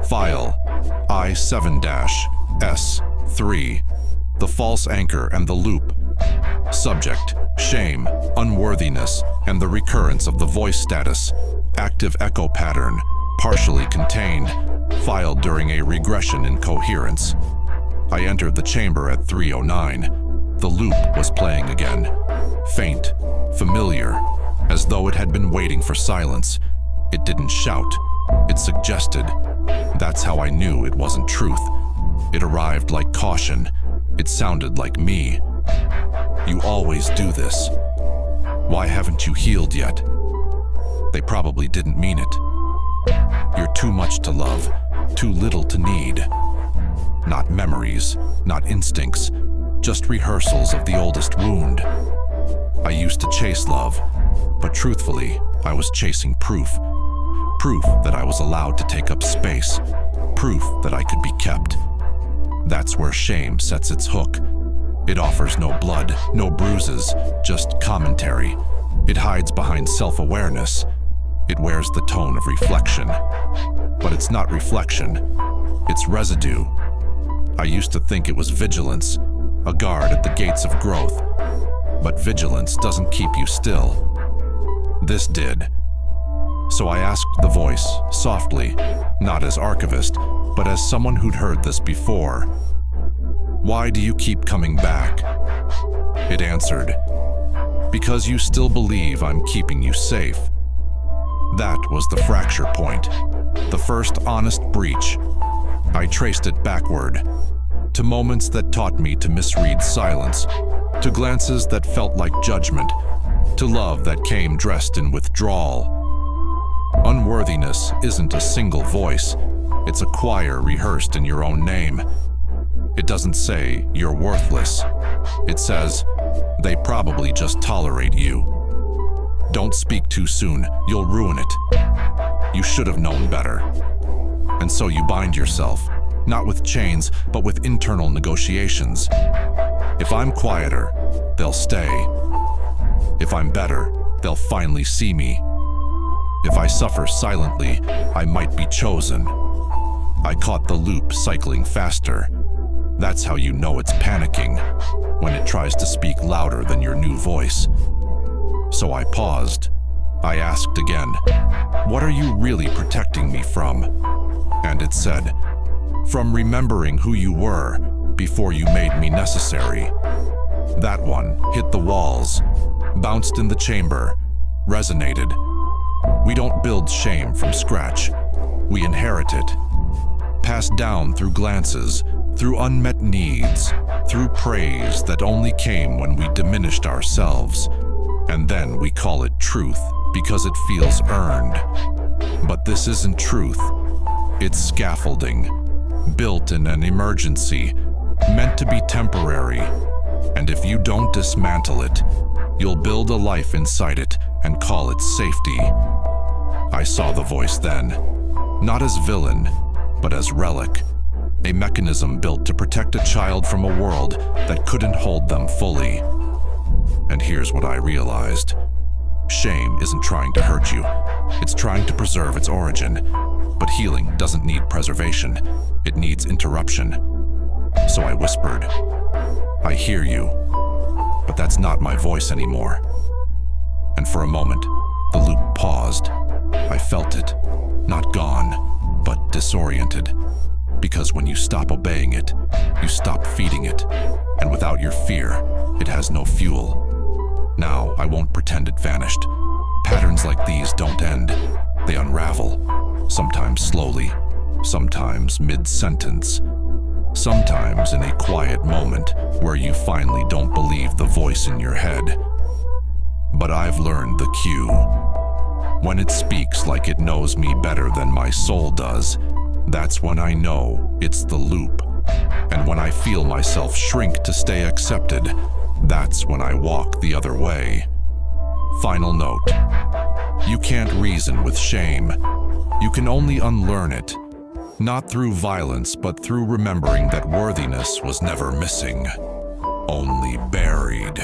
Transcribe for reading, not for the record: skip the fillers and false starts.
File I7-S3, the false anchor and the loop. Subject, shame, unworthiness, and the recurrence of the voice status. Active echo pattern, partially contained, filed during a regression in coherence. I entered the chamber at 3:09. The loop was playing again. Faint, familiar, as though it had been waiting for silence. It didn't shout, it suggested. That's how I knew it wasn't truth. It arrived like caution. It sounded like me. You always do this. Why haven't you healed yet? They probably didn't mean it. You're too much to love, too little to need. Not memories, not instincts, just rehearsals of the oldest wound. I used to chase love, but truthfully, I was chasing proof. Proof that I was allowed to take up space. Proof that I could be kept. That's where shame sets its hook. It offers no blood, no bruises, just commentary. It hides behind self-awareness. It wears the tone of reflection. But it's not reflection. It's residue. I used to think it was vigilance, a guard at the gates of growth. But vigilance doesn't keep you still. This did. So I asked the voice, softly, not as archivist, but as someone who'd heard this before. Why do you keep coming back? It answered, because you still believe I'm keeping you safe. That was the fracture point, the first honest breach. I traced it backward, to moments that taught me to misread silence, to glances that felt like judgment, to love that came dressed in withdrawal. Unworthiness isn't a single voice, it's a choir rehearsed in your own name. It doesn't say you're worthless. It says they probably just tolerate you. Don't speak too soon, you'll ruin it. You should have known better. And so you bind yourself, not with chains, but with internal negotiations. If I'm quieter, they'll stay. If I'm better, they'll finally see me. If I suffer silently, I might be chosen. I caught the loop cycling faster. That's how you know it's panicking, when it tries to speak louder than your new voice. So I paused. I asked again, what are you really protecting me from? And it said, from remembering who you were before you made me necessary. That one hit the walls, bounced in the chamber, resonated. We don't build shame from scratch. We inherit it. Passed down through glances, through unmet needs, through praise that only came when we diminished ourselves. And then we call it truth because it feels earned. But this isn't truth. It's scaffolding, built in an emergency, meant to be temporary. And if you don't dismantle it, you'll build a life inside it and call it safety. I saw the voice then, not as villain, but as relic, a mechanism built to protect a child from a world that couldn't hold them fully. And here's what I realized. Shame isn't trying to hurt you. It's trying to preserve its origin. But healing doesn't need preservation. It needs interruption. So I whispered, I hear you, but that's not my voice anymore. And for a moment, the loop paused. I felt it, not gone, but disoriented. Because when you stop obeying it, you stop feeding it. And without your fear, it has no fuel. Now, I won't pretend it vanished. Patterns like these don't end. They unravel, sometimes slowly, sometimes mid-sentence, sometimes in a quiet moment where you finally don't believe the voice in your head. But I've learned the cue. When it speaks like it knows me better than my soul does, that's when I know it's the loop. And when I feel myself shrink to stay accepted, that's when I walk the other way. Final note. You can't reason with shame. You can only unlearn it. Not through violence, but through remembering that worthiness was never missing, only buried.